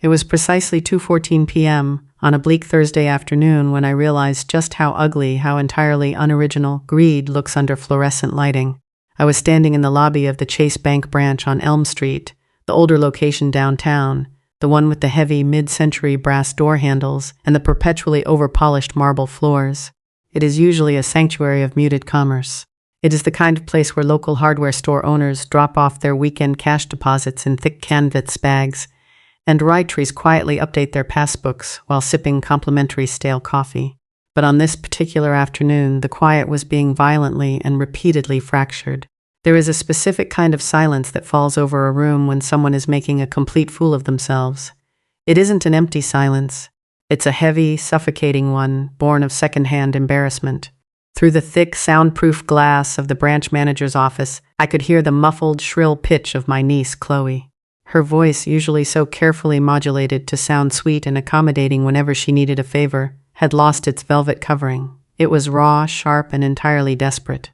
It was precisely 2:14 p.m. on a bleak Thursday afternoon when I realized just how ugly, how entirely unoriginal greed looks under fluorescent lighting. I was standing in the lobby of the Chase Bank branch on Elm Street, the older location downtown, the one with the heavy mid-century brass door handles and the perpetually over-polished marble floors. It is usually a sanctuary of muted commerce. It is the kind of place where local hardware store owners drop off their weekend cash deposits in thick canvas bags, and retirees quietly update their passbooks while sipping complimentary stale coffee. But on this particular afternoon, the quiet was being violently and repeatedly fractured. There is a specific kind of silence that falls over a room when someone is making a complete fool of themselves. It isn't an empty silence. It's a heavy, suffocating one, born of second-hand embarrassment. Through the thick, soundproof glass of the branch manager's office, I could hear the muffled, shrill pitch of my niece, Chloe. Her voice, usually so carefully modulated to sound sweet and accommodating whenever she needed a favor, had lost its velvet covering. It was raw, sharp, and entirely desperate.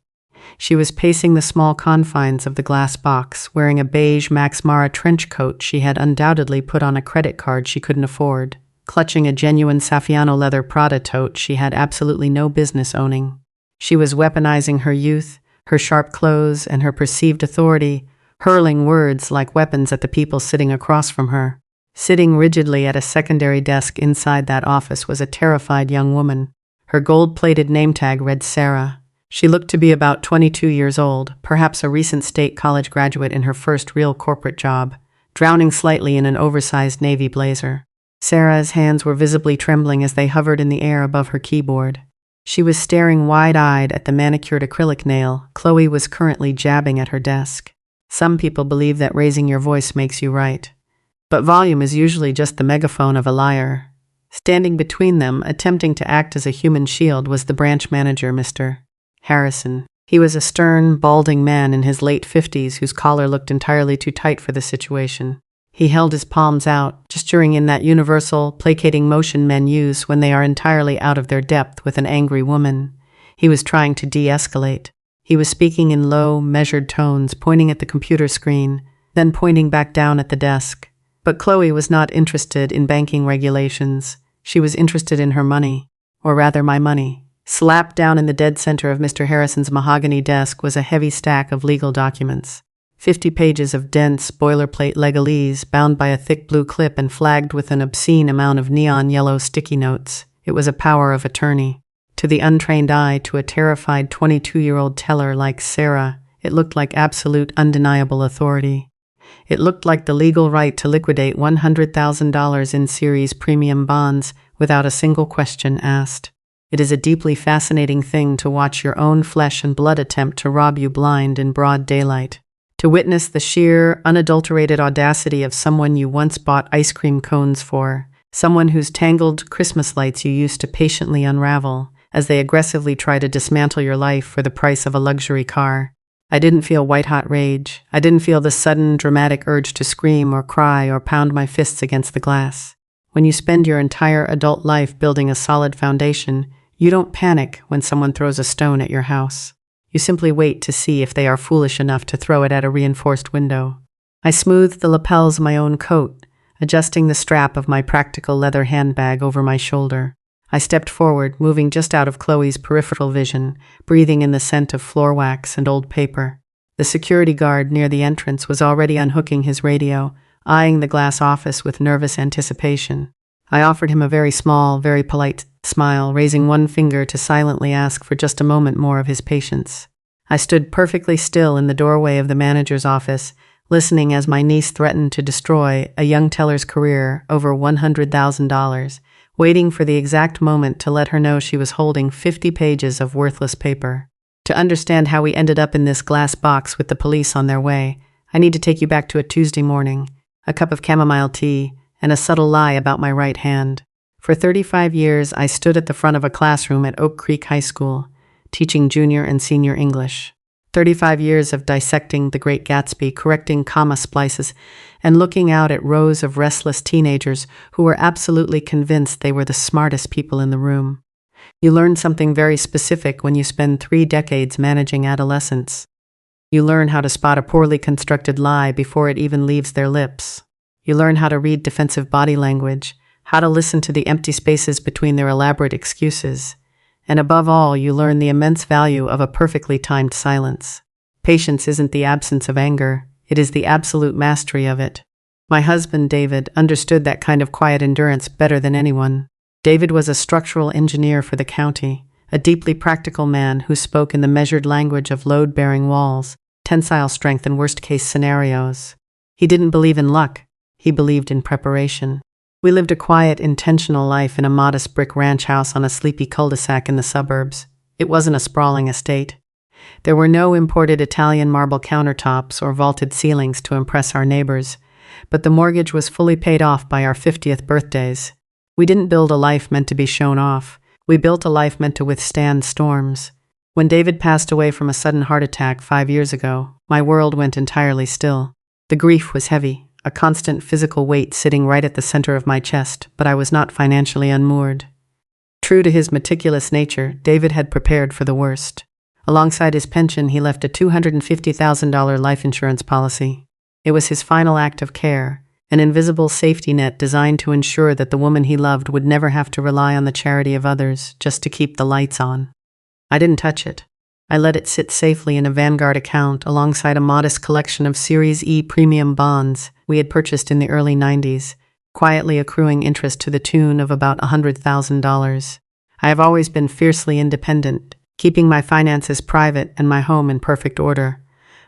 She was pacing the small confines of the glass box, wearing a beige Max Mara trench coat she had undoubtedly put on a credit card she couldn't afford, clutching a genuine Saffiano leather Prada tote she had absolutely no business owning. She was weaponizing her youth, her sharp clothes, and her perceived authority, hurling words like weapons at the people sitting across from her. Sitting rigidly at a secondary desk inside that office was a terrified young woman. Her gold-plated name tag read Sarah. She looked to be about 22 years old, perhaps a recent state college graduate in her first real corporate job, drowning slightly in an oversized navy blazer. Sarah's hands were visibly trembling as they hovered in the air above her keyboard. She was staring wide-eyed at the manicured acrylic nail Chloe was currently jabbing at her desk. Some people believe that raising your voice makes you right. But volume is usually just the megaphone of a liar. Standing between them, attempting to act as a human shield, was the branch manager, Mr. Harrison. He was a stern, balding man in his late 50s whose collar looked entirely too tight for the situation. He held his palms out, gesturing in that universal, placating motion men use when they are entirely out of their depth with an angry woman. He was trying to de-escalate. He was speaking in low, measured tones, pointing at the computer screen, then pointing back down at the desk. But Chloe was not interested in banking regulations. She was interested in her money, or rather my money. Slapped down in the dead center of Mr. Harrison's mahogany desk was a heavy stack of legal documents. 50 pages of dense, boilerplate legalese bound by a thick blue clip and flagged with an obscene amount of neon yellow sticky notes. It was a power of attorney. To the untrained eye, to a terrified 22-year-old teller like Sarah, it looked like absolute, undeniable authority. It looked like the legal right to liquidate $100,000 in series premium bonds without a single question asked. It is a deeply fascinating thing to watch your own flesh and blood attempt to rob you blind in broad daylight. To witness the sheer, unadulterated audacity of someone you once bought ice cream cones for, someone whose tangled Christmas lights you used to patiently unravel, as they aggressively try to dismantle your life for the price of a luxury car. I didn't feel white-hot rage. I didn't feel the sudden, dramatic urge to scream or cry or pound my fists against the glass. When you spend your entire adult life building a solid foundation, you don't panic when someone throws a stone at your house. You simply wait to see if they are foolish enough to throw it at a reinforced window. I smoothed the lapels of my own coat, adjusting the strap of my practical leather handbag over my shoulder. I stepped forward, moving just out of Chloe's peripheral vision, breathing in the scent of floor wax and old paper. The security guard near the entrance was already unhooking his radio, eyeing the glass office with nervous anticipation. I offered him a very small, very polite smile, raising one finger to silently ask for just a moment more of his patience. I stood perfectly still in the doorway of the manager's office, listening as my niece threatened to destroy a young teller's career over $100,000, waiting for the exact moment to let her know she was holding 50 pages of worthless paper. To understand how we ended up in this glass box with the police on their way, I need to take you back to a Tuesday morning, a cup of chamomile tea, and a subtle lie about my right hand. For 35 years, I stood at the front of a classroom at Oak Creek High School, teaching junior and senior English. 35 years of dissecting The Great Gatsby, correcting comma splices, and looking out at rows of restless teenagers who were absolutely convinced they were the smartest people in the room. You learn something very specific when you spend 3 decades managing adolescents. You learn how to spot a poorly constructed lie before it even leaves their lips. You learn how to read defensive body language, how to listen to the empty spaces between their elaborate excuses, and above all, you learn the immense value of a perfectly timed silence. Patience isn't the absence of anger, it is the absolute mastery of it. My husband, David, understood that kind of quiet endurance better than anyone. David was a structural engineer for the county, a deeply practical man who spoke in the measured language of load-bearing walls, tensile strength in worst-case scenarios. He didn't believe in luck, he believed in preparation. We lived a quiet, intentional life in a modest brick ranch house on a sleepy cul-de-sac in the suburbs. It wasn't a sprawling estate. There were no imported Italian marble countertops or vaulted ceilings to impress our neighbors, but the mortgage was fully paid off by our 50th birthdays. We didn't build a life meant to be shown off. We built a life meant to withstand storms. When David passed away from a sudden heart attack 5 years ago, my world went entirely still. The grief was heavy, a constant physical weight sitting right at the center of my chest, but I was not financially unmoored. True to his meticulous nature, David had prepared for the worst. Alongside his pension, he left a $250,000 life insurance policy. It was his final act of care, an invisible safety net designed to ensure that the woman he loved would never have to rely on the charity of others just to keep the lights on. I didn't touch it. I let it sit safely in a Vanguard account alongside a modest collection of Series E premium bonds we had purchased in the early 90s, quietly accruing interest to the tune of about $100,000. I have always been fiercely independent, keeping my finances private and my home in perfect order.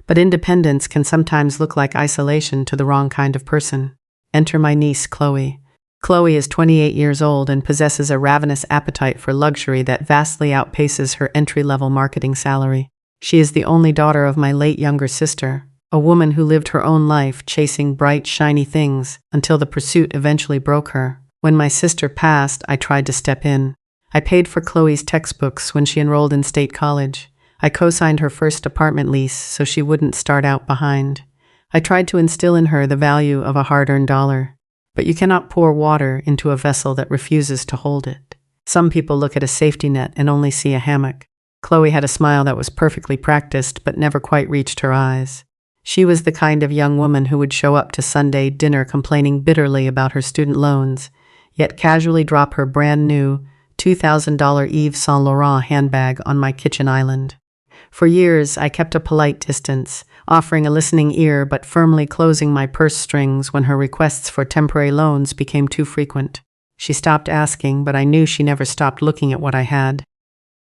But independence can sometimes look like isolation to the wrong kind of person. Enter my niece, Chloe. Chloe is 28 years old and possesses a ravenous appetite for luxury that vastly outpaces her entry-level marketing salary. She is the only daughter of my late younger sister, a woman who lived her own life chasing bright, shiny things until the pursuit eventually broke her. When my sister passed, I tried to step in. I paid for Chloe's textbooks when she enrolled in state college. I co-signed her first apartment lease so she wouldn't start out behind. I tried to instill in her the value of a hard-earned dollar. But you cannot pour water into a vessel that refuses to hold it. Some people look at a safety net and only see a hammock. Chloe had a smile that was perfectly practiced but never quite reached her eyes. She was the kind of young woman who would show up to Sunday dinner complaining bitterly about her student loans, yet casually drop her brand-new $2,000 Yves Saint Laurent handbag on my kitchen island. For years, I kept a polite distance, offering a listening ear but firmly closing my purse strings when her requests for temporary loans became too frequent. She stopped asking, but I knew she never stopped looking at what I had.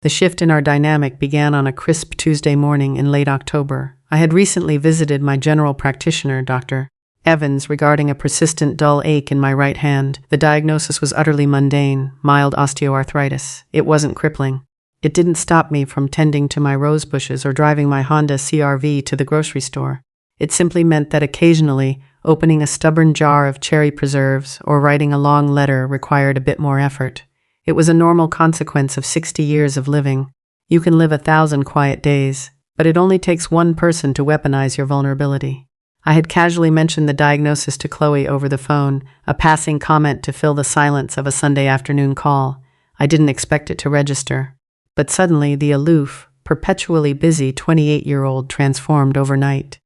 The shift in our dynamic began on a crisp Tuesday morning in late October. I had recently visited my general practitioner, Dr. Evans, regarding a persistent dull ache in my right hand. The diagnosis was utterly mundane, mild osteoarthritis. It wasn't crippling. It didn't stop me from tending to my rose bushes or driving my Honda CR-V to the grocery store. It simply meant that occasionally, opening a stubborn jar of cherry preserves or writing a long letter required a bit more effort. It was a normal consequence of 60 years of living. You can live 1,000 quiet days, but it only takes one person to weaponize your vulnerability. I had casually mentioned the diagnosis to Chloe over the phone, a passing comment to fill the silence of a Sunday afternoon call. I didn't expect it to register. But suddenly, the aloof, perpetually busy 28-year-old transformed overnight.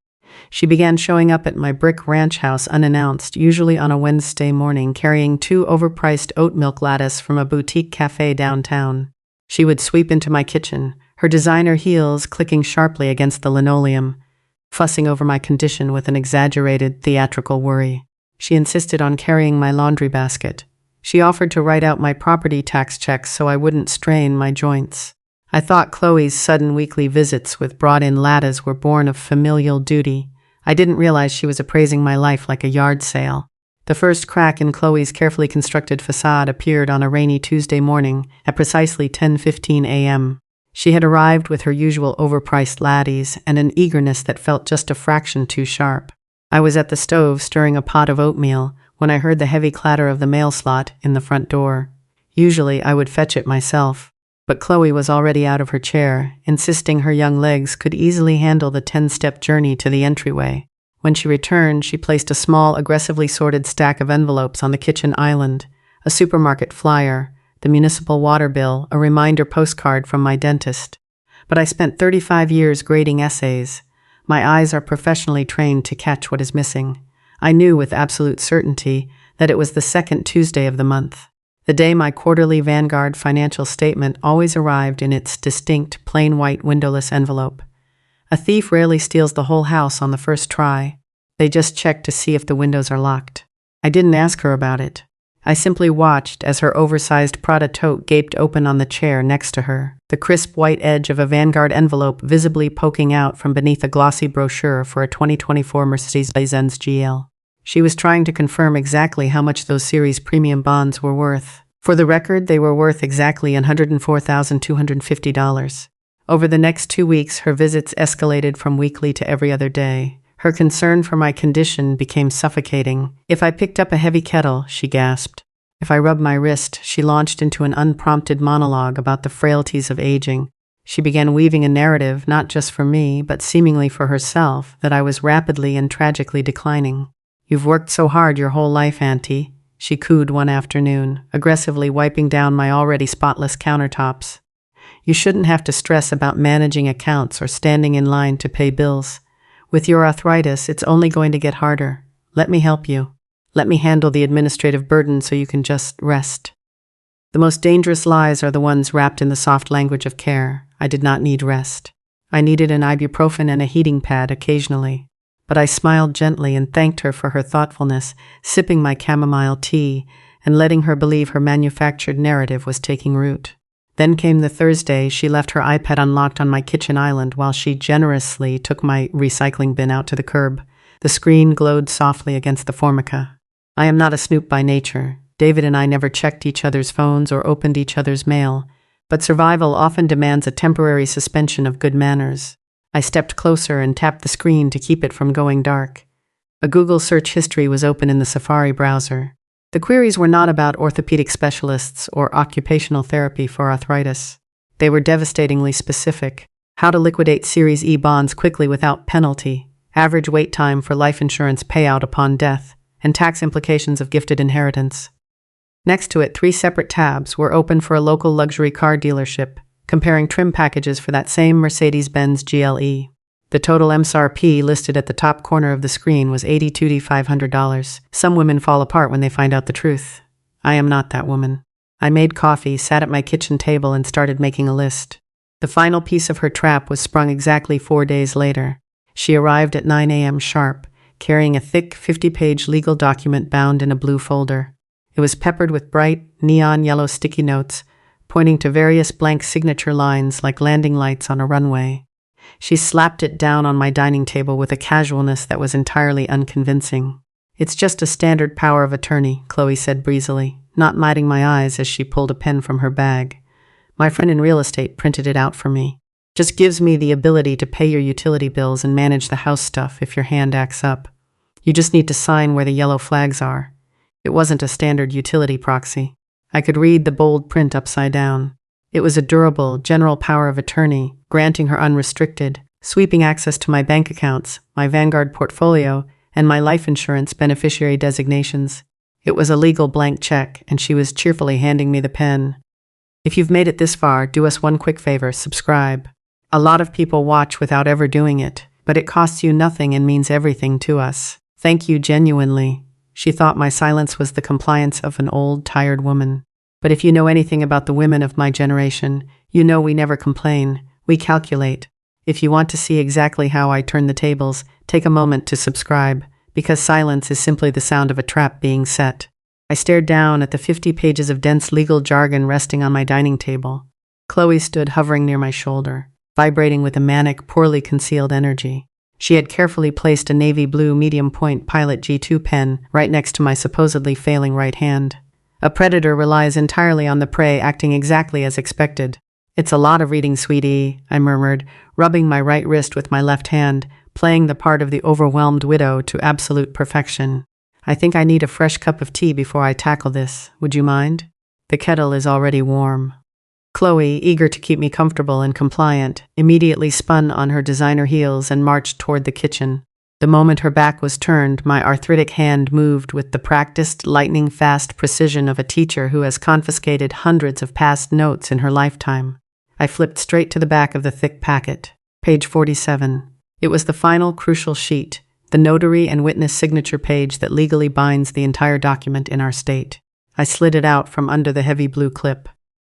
She began showing up at my brick ranch house unannounced, usually on a Wednesday morning, carrying 2 overpriced oat milk lattes from a boutique cafe downtown. She would sweep into my kitchen, her designer heels clicking sharply against the linoleum, fussing over my condition with an exaggerated, theatrical worry. She insisted on carrying my laundry basket. She offered to write out my property tax checks so I wouldn't strain my joints. I thought Chloe's sudden weekly visits with brought-in lattes were born of familial duty. I didn't realize she was appraising my life like a yard sale. The first crack in Chloe's carefully constructed facade appeared on a rainy Tuesday morning at precisely 10:15 a.m. She had arrived with her usual overpriced lattes and an eagerness that felt just a fraction too sharp. I was at the stove stirring a pot of oatmeal when I heard the heavy clatter of the mail slot in the front door. Usually I would fetch it myself, but Chloe was already out of her chair, insisting her young legs could easily handle the 10-step journey to the entryway. When she returned, she placed a small, aggressively sorted stack of envelopes on the kitchen island, a supermarket flyer, the municipal water bill, a reminder postcard from my dentist. But I spent 35 years grading essays. My eyes are professionally trained to catch what is missing. I knew with absolute certainty that it was the second Tuesday of the month, the day my quarterly Vanguard financial statement always arrived in its distinct, plain white windowless envelope. A thief rarely steals the whole house on the first try. They just check to see if the windows are locked. I didn't ask her about it. I simply watched as her oversized Prada tote gaped open on the chair next to her, the crisp white edge of a Vanguard envelope visibly poking out from beneath a glossy brochure for a 2024 Mercedes-Benz GL. She was trying to confirm exactly how much those series premium bonds were worth. For the record, they were worth exactly $104,250. Over the next 2 weeks, her visits escalated from weekly to every other day. Her concern for my condition became suffocating. If I picked up a heavy kettle, she gasped. If I rubbed my wrist, she launched into an unprompted monologue about the frailties of aging. She began weaving a narrative, not just for me, but seemingly for herself, that I was rapidly and tragically declining. "You've worked so hard your whole life, Auntie," she cooed one afternoon, aggressively wiping down my already spotless countertops. "You shouldn't have to stress about managing accounts or standing in line to pay bills. With your arthritis, it's only going to get harder. Let me help you. Let me handle the administrative burden so you can just rest." The most dangerous lies are the ones wrapped in the soft language of care. I did not need rest. I needed an ibuprofen and a heating pad occasionally. But I smiled gently and thanked her for her thoughtfulness, sipping my chamomile tea and letting her believe her manufactured narrative was taking root. Then came the Thursday she left her iPad unlocked on my kitchen island while she generously took my recycling bin out to the curb. The screen glowed softly against the formica. I am not a snoop by nature. David and I never checked each other's phones or opened each other's mail, but survival often demands a temporary suspension of good manners. I stepped closer and tapped the screen to keep it from going dark. A Google search history was open in the Safari browser. The queries were not about orthopedic specialists or occupational therapy for arthritis. They were devastatingly specific. How to liquidate Series E bonds quickly without penalty, average wait time for life insurance payout upon death, and tax implications of gifted inheritance. Next to it, 3 separate tabs were open for a local luxury car dealership, comparing trim packages for that same Mercedes-Benz GLE. The total MSRP listed at the top corner of the screen was $82,500. Some women fall apart when they find out the truth. I am not that woman. I made coffee, sat at my kitchen table, and started making a list. The final piece of her trap was sprung exactly 4 days later. She arrived at 9 a.m. sharp, carrying a thick 50-page legal document bound in a blue folder. It was peppered with bright, neon yellow sticky notes, pointing to various blank signature lines like landing lights on a runway. She slapped it down on my dining table with a casualness that was entirely unconvincing. "It's just a standard power of attorney," Chloe said breezily, not miting my eyes as she pulled a pen from her bag. "My friend in real estate printed it out for me. Just gives me the ability to pay your utility bills and manage the house stuff if your hand acts up. You just need to sign where the yellow flags are." It wasn't a standard utility proxy. I could read the bold print upside down. It was a durable, general power of attorney, granting her unrestricted, sweeping access to my bank accounts, my Vanguard portfolio, and my life insurance beneficiary designations. It was a legal blank check, and she was cheerfully handing me the pen. "If you've made it this far, do us one quick favor, subscribe. A lot of people watch without ever doing it, but it costs you nothing and means everything to us. Thank you genuinely." She thought my silence was the compliance of an old, tired woman. But if you know anything about the women of my generation, you know we never complain, we calculate. If you want to see exactly how I turn the tables, take a moment to subscribe, because silence is simply the sound of a trap being set. I stared down at the 50 pages of dense legal jargon resting on my dining table. Chloe stood hovering near my shoulder, vibrating with a manic, poorly concealed energy. She had carefully placed a navy blue medium-point Pilot G2 pen right next to my supposedly failing right hand. A predator relies entirely on the prey acting exactly as expected. "It's a lot of reading, sweetie," I murmured, rubbing my right wrist with my left hand, playing the part of the overwhelmed widow to absolute perfection. "I think I need a fresh cup of tea before I tackle this. Would you mind? The kettle is already warm." Chloe, eager to keep me comfortable and compliant, immediately spun on her designer heels and marched toward the kitchen. The moment her back was turned, my arthritic hand moved with the practiced, lightning-fast precision of a teacher who has confiscated hundreds of past notes in her lifetime. I flipped straight to the back of the thick packet. Page 47. It was the final crucial sheet, the notary and witness signature page that legally binds the entire document in our state. I slid it out from under the heavy blue clip.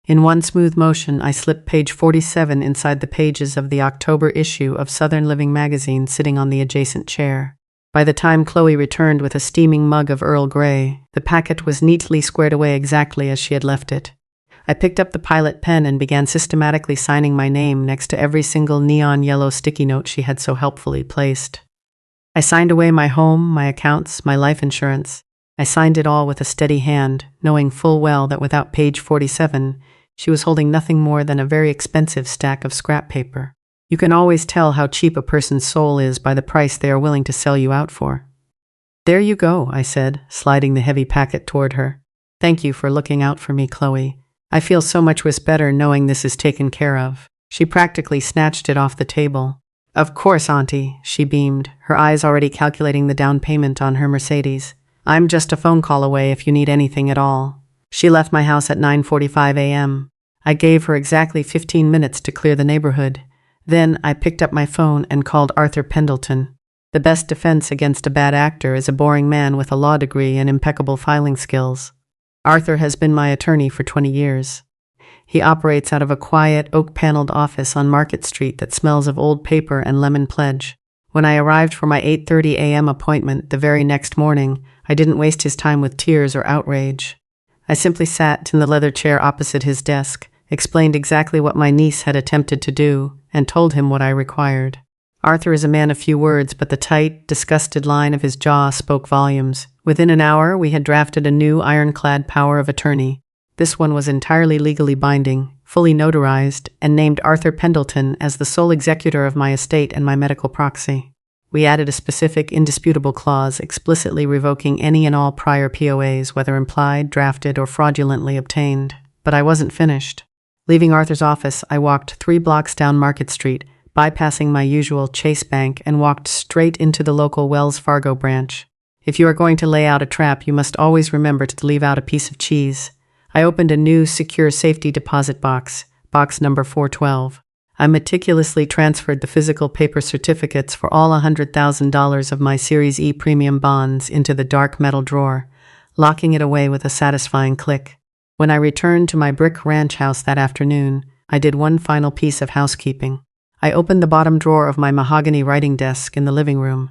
In one smooth motion, I slipped page 47 inside the pages of the October issue of Southern Living magazine sitting on the adjacent chair. By the time Chloe returned with a steaming mug of Earl Grey, the packet was neatly squared away exactly as she had left it. I picked up the pilot pen and began systematically signing my name next to every single neon yellow sticky note she had so helpfully placed. I signed away my home, my accounts, my life insurance. I signed it all with a steady hand, knowing full well that without page 47, she was holding nothing more than a very expensive stack of scrap paper. You can always tell how cheap a person's soul is by the price they are willing to sell you out for. "There you go," I said, sliding the heavy packet toward her. "Thank you for looking out for me, Chloe. I feel so much better knowing this is taken care of." She practically snatched it off the table. "Of course, Auntie," she beamed, her eyes already calculating the down payment on her Mercedes. "I'm just a phone call away if you need anything at all." She left my house at 9:45 a.m. I gave her exactly 15 minutes to clear the neighborhood. Then I picked up my phone and called Arthur Pendleton. The best defense against a bad actor is a boring man with a law degree and impeccable filing skills. Arthur has been my attorney for 20 years. He operates out of a quiet, oak-paneled office on Market Street that smells of old paper and lemon pledge. When I arrived for my 8:30 a.m. appointment the very next morning, I didn't waste his time with tears or outrage. I simply sat in the leather chair opposite his desk, explained exactly what my niece had attempted to do, and told him what I required. Arthur is a man of few words, but the tight, disgusted line of his jaw spoke volumes. Within an hour, we had drafted a new ironclad power of attorney. This one was entirely legally binding, fully notarized, and named Arthur Pendleton as the sole executor of my estate and my medical proxy. We added a specific, indisputable clause explicitly revoking any and all prior POAs, whether implied, drafted, or fraudulently obtained. But I wasn't finished. Leaving Arthur's office, I walked 3 blocks down Market Street, bypassing my usual Chase Bank, and walked straight into the local Wells Fargo branch. If you are going to lay out a trap, you must always remember to leave out a piece of cheese. I opened a new secure safety deposit box, box number 412. I meticulously transferred the physical paper certificates for all $100,000 of my Series E premium bonds into the dark metal drawer, locking it away with a satisfying click. When I returned to my brick ranch house that afternoon, I did one final piece of housekeeping. I opened the bottom drawer of my mahogany writing desk in the living room.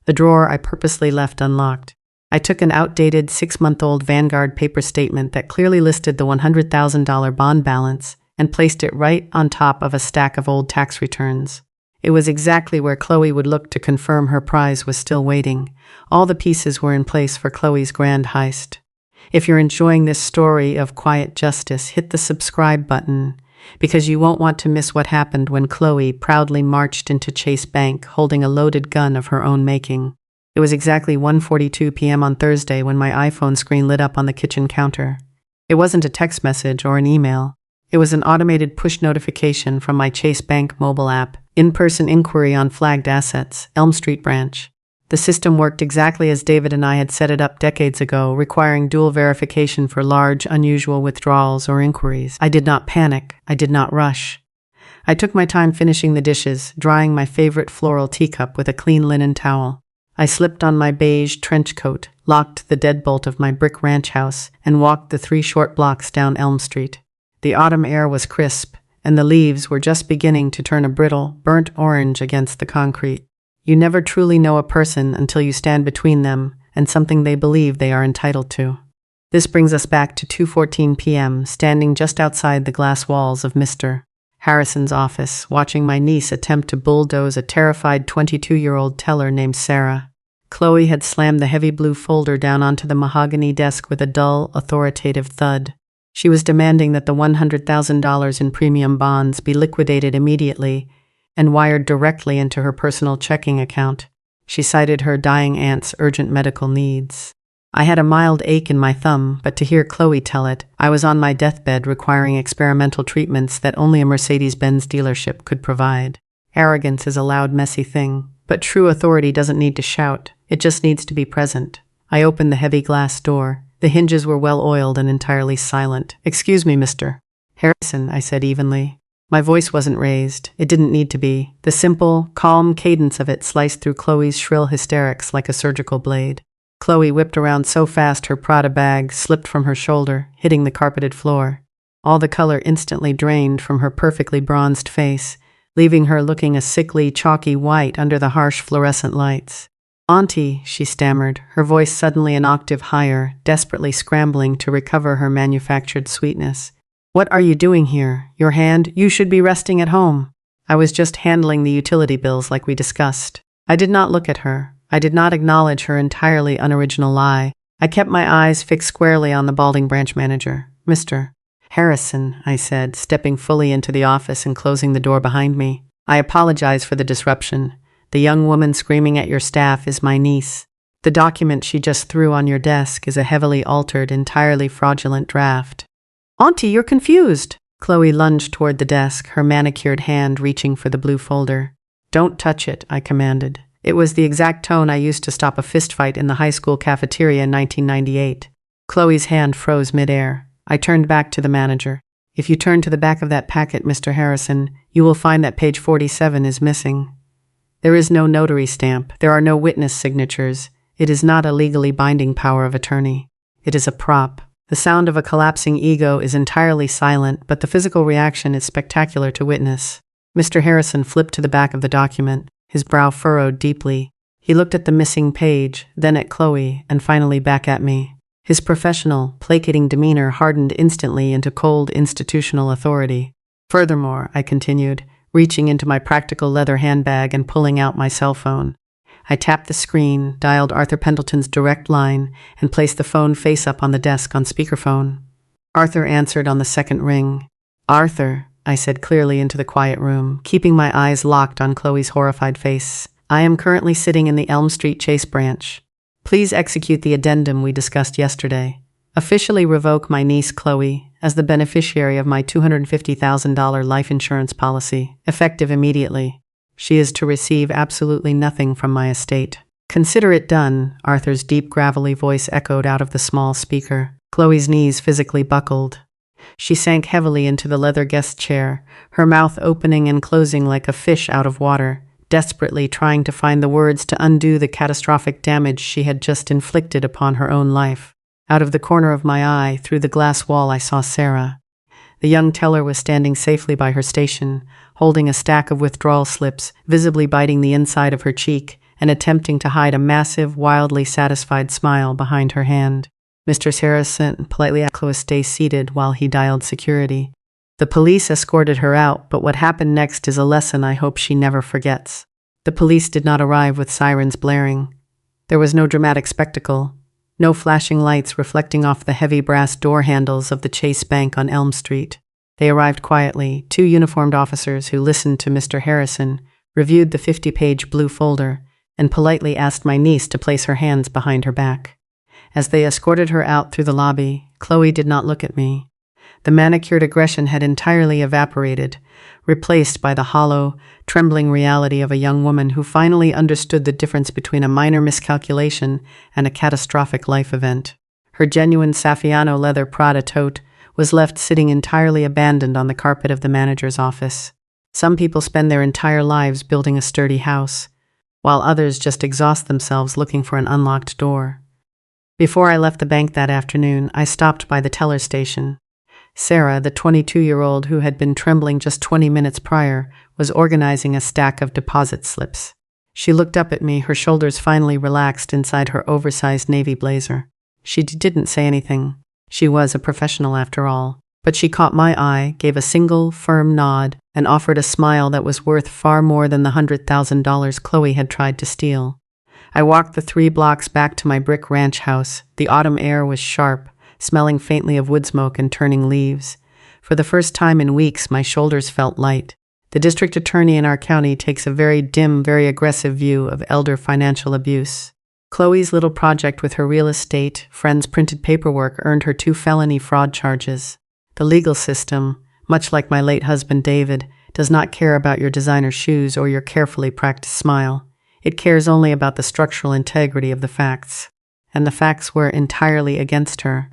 The drawer I purposely left unlocked. I took an outdated 6-month-old Vanguard paper statement that clearly listed the $100,000 bond balance and placed it right on top of a stack of old tax returns. It was exactly where Chloe would look to confirm her prize was still waiting. All the pieces were in place for Chloe's grand heist. If you're enjoying this story of quiet justice, hit the subscribe button, because you won't want to miss what happened when Chloe proudly marched into Chase Bank holding a loaded gun of her own making. It was exactly 1:42 p.m. on Thursday when my iPhone screen lit up on the kitchen counter. It wasn't a text message or an email. It was an automated push notification from my Chase Bank mobile app, in-person inquiry on flagged assets, Elm Street branch. The system worked exactly as David and I had set it up decades ago, requiring dual verification for large, unusual withdrawals or inquiries. I did not panic. I did not rush. I took my time finishing the dishes, drying my favorite floral teacup with a clean linen towel. I slipped on my beige trench coat, locked the deadbolt of my brick ranch house, and walked the 3 short blocks down Elm Street. The autumn air was crisp, and the leaves were just beginning to turn a brittle, burnt orange against the concrete. You never truly know a person until you stand between them and something they believe they are entitled to. This brings us back to 2:14 p.m., standing just outside the glass walls of Mr. Harrison's office, watching my niece attempt to bulldoze a terrified 22-year-old teller named Sarah. Chloe had slammed the heavy blue folder down onto the mahogany desk with a dull, authoritative thud. She was demanding that the $100,000 in premium bonds be liquidated immediately and wired directly into her personal checking account. She cited her dying aunt's urgent medical needs. I had a mild ache in my thumb, but to hear Chloe tell it, I was on my deathbed requiring experimental treatments that only a Mercedes-Benz dealership could provide. Arrogance is a loud, messy thing, but true authority doesn't need to shout. It just needs to be present. I opened the heavy glass door. The hinges were well oiled and entirely silent. "Excuse me, Mr. Harrison," I said evenly. My voice wasn't raised. It didn't need to be. The simple, calm cadence of it sliced through Chloe's shrill hysterics like a surgical blade. Chloe whipped around so fast her Prada bag slipped from her shoulder, hitting the carpeted floor. All the color instantly drained from her perfectly bronzed face, leaving her looking a sickly, chalky white under the harsh fluorescent lights. "Auntie," she stammered, her voice suddenly an octave higher, desperately scrambling to recover her manufactured sweetness. "What are you doing here? Your hand? You should be resting at home." I was just handling the utility bills like we discussed. I did not look at her. I did not acknowledge her entirely unoriginal lie. I kept my eyes fixed squarely on the balding branch manager. "Mr. Harrison," I said, stepping fully into the office and closing the door behind me. "I apologize for the disruption. The young woman screaming at your staff is my niece. The document she just threw on your desk is a heavily altered, entirely fraudulent draft." "Auntie, you're confused." Chloe lunged toward the desk, her manicured hand reaching for the blue folder. "Don't touch it," I commanded. It was the exact tone I used to stop a fistfight in the high school cafeteria in 1998. Chloe's hand froze midair. I turned back to the manager. "If you turn to the back of that packet, Mr. Harrison, you will find that page 47 is missing. There is no notary stamp. There are no witness signatures. It is not a legally binding power of attorney. It is a prop. The sound of a collapsing ego is entirely silent, but the physical reaction is spectacular to witness." Mr. Harrison flipped to the back of the document, his brow furrowed deeply. He looked at the missing page, then at Chloe, and finally back at me. His professional, placating demeanor hardened instantly into cold institutional authority. "Furthermore," I continued, reaching into my practical leather handbag and pulling out my cell phone. I tapped the screen, dialed Arthur Pendleton's direct line, and placed the phone face up on the desk on speakerphone. Arthur answered on the second ring. "Arthur," I said clearly into the quiet room, keeping my eyes locked on Chloe's horrified face. "I am currently sitting in the Elm Street Chase branch. Please execute the addendum we discussed yesterday. Officially revoke my niece Chloe as the beneficiary of my $250,000 life insurance policy, effective immediately. She is to receive absolutely nothing from my estate." "Consider it done," Arthur's deep, gravelly voice echoed out of the small speaker. Chloe's knees physically buckled. She sank heavily into the leather guest chair, her mouth opening and closing like a fish out of water, desperately trying to find the words to undo the catastrophic damage she had just inflicted upon her own life. Out of the corner of my eye, through the glass wall, I saw Sarah. The young teller was standing safely by her station, holding a stack of withdrawal slips, visibly biting the inside of her cheek and attempting to hide a massive, wildly satisfied smile behind her hand. Mr. Harrison politely asked Chloe to stay seated while he dialed security. The police escorted her out, but what happened next is a lesson I hope she never forgets. The police did not arrive with sirens blaring. There was no dramatic spectacle, no flashing lights reflecting off the heavy brass door handles of the Chase Bank on Elm Street. They arrived quietly, two uniformed officers who listened to Mr. Harrison, reviewed the 50-page blue folder, and politely asked my niece to place her hands behind her back. As they escorted her out through the lobby, Chloe did not look at me. The manicured aggression had entirely evaporated, replaced by the hollow, trembling reality of a young woman who finally understood the difference between a minor miscalculation and a catastrophic life event. Her genuine Saffiano leather Prada tote was left sitting entirely abandoned on the carpet of the manager's office. Some people spend their entire lives building a sturdy house, while others just exhaust themselves looking for an unlocked door. Before I left the bank that afternoon, I stopped by the teller station. Sarah, the 22-year-old who had been trembling just 20 minutes prior, was organizing a stack of deposit slips. She looked up at me, her shoulders finally relaxed inside her oversized navy blazer. She didn't say anything. She was a professional after all. But she caught my eye, gave a single, firm nod, and offered a smile that was worth far more than the $100,000 Chloe had tried to steal. I walked the 3 blocks back to my brick ranch house. The autumn air was sharp, smelling faintly of wood smoke and turning leaves. For the first time in weeks, my shoulders felt light. The district attorney in our county takes a very dim, very aggressive view of elder financial abuse. Chloe's little project with her real estate, friends' printed paperwork earned her 2 felony fraud charges. The legal system, much like my late husband David, does not care about your designer shoes or your carefully practiced smile. It cares only about the structural integrity of the facts. And the facts were entirely against her.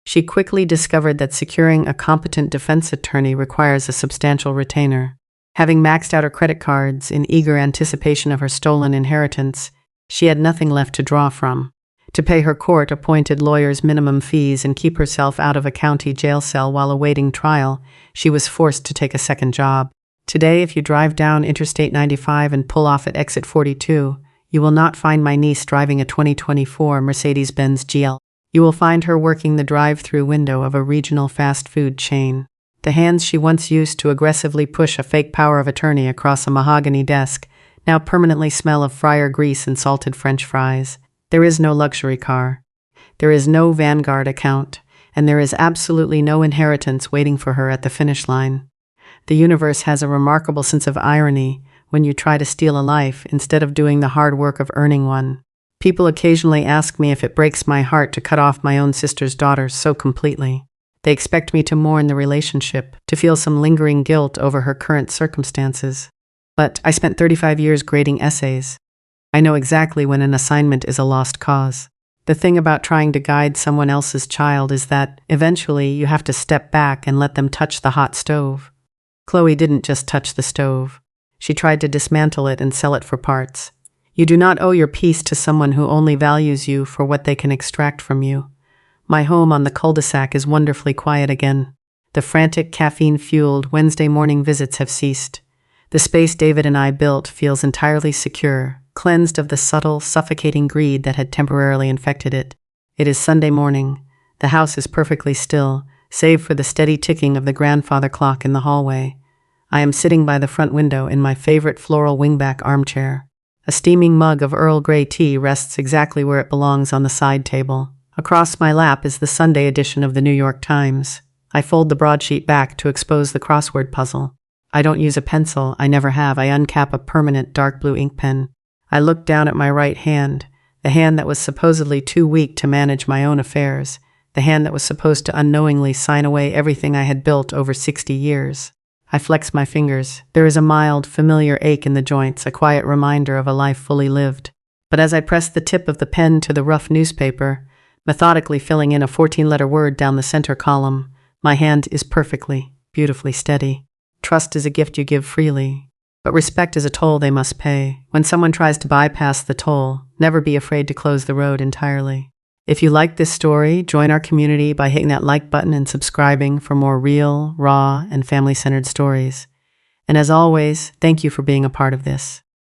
She quickly discovered that securing a competent defense attorney requires a substantial retainer. Having maxed out her credit cards in eager anticipation of her stolen inheritance, she had nothing left to draw from. To pay her court-appointed lawyers minimum fees and keep herself out of a county jail cell while awaiting trial, she was forced to take a second job. Today, if you drive down Interstate 95 and pull off at exit 42, you will not find my niece driving a 2024 Mercedes-Benz GL. You will find her working the drive-through window of a regional fast food chain. The hands she once used to aggressively push a fake power of attorney across a mahogany desk now permanently smell of fryer grease and salted French fries. There is no luxury car. There is no Vanguard account, and there is absolutely no inheritance waiting for her at the finish line. The universe has a remarkable sense of irony when you try to steal a life instead of doing the hard work of earning one. People occasionally ask me if it breaks my heart to cut off my own sister's daughters so completely. They expect me to mourn the relationship, to feel some lingering guilt over her current circumstances. But I spent 35 years grading essays. I know exactly when an assignment is a lost cause. The thing about trying to guide someone else's child is that, eventually, you have to step back and let them touch the hot stove. Chloe didn't just touch the stove. She tried to dismantle it and sell it for parts. You do not owe your peace to someone who only values you for what they can extract from you. My home on the cul-de-sac is wonderfully quiet again. The frantic, caffeine-fueled Wednesday morning visits have ceased. The space David and I built feels entirely secure, cleansed of the subtle, suffocating greed that had temporarily infected it. It is Sunday morning. The house is perfectly still, save for the steady ticking of the grandfather clock in the hallway. I am sitting by the front window in my favorite floral wingback armchair. A steaming mug of Earl Grey tea rests exactly where it belongs on the side table. Across my lap is the Sunday edition of the New York Times. I fold the broadsheet back to expose the crossword puzzle. I don't use a pencil, I never have. I uncap a permanent dark blue ink pen. I look down at my right hand, the hand that was supposedly too weak to manage my own affairs, the hand that was supposed to unknowingly sign away everything I had built over 60 years. I flex my fingers. There is a mild, familiar ache in the joints, a quiet reminder of a life fully lived. But as I press the tip of the pen to the rough newspaper, methodically filling in a 14-letter word down the center column, my hand is perfectly, beautifully steady. Trust is a gift you give freely, but respect is a toll they must pay. When someone tries to bypass the toll, never be afraid to close the road entirely. If you like this story, join our community by hitting that like button and subscribing for more real, raw, and family-centered stories. And as always, thank you for being a part of this.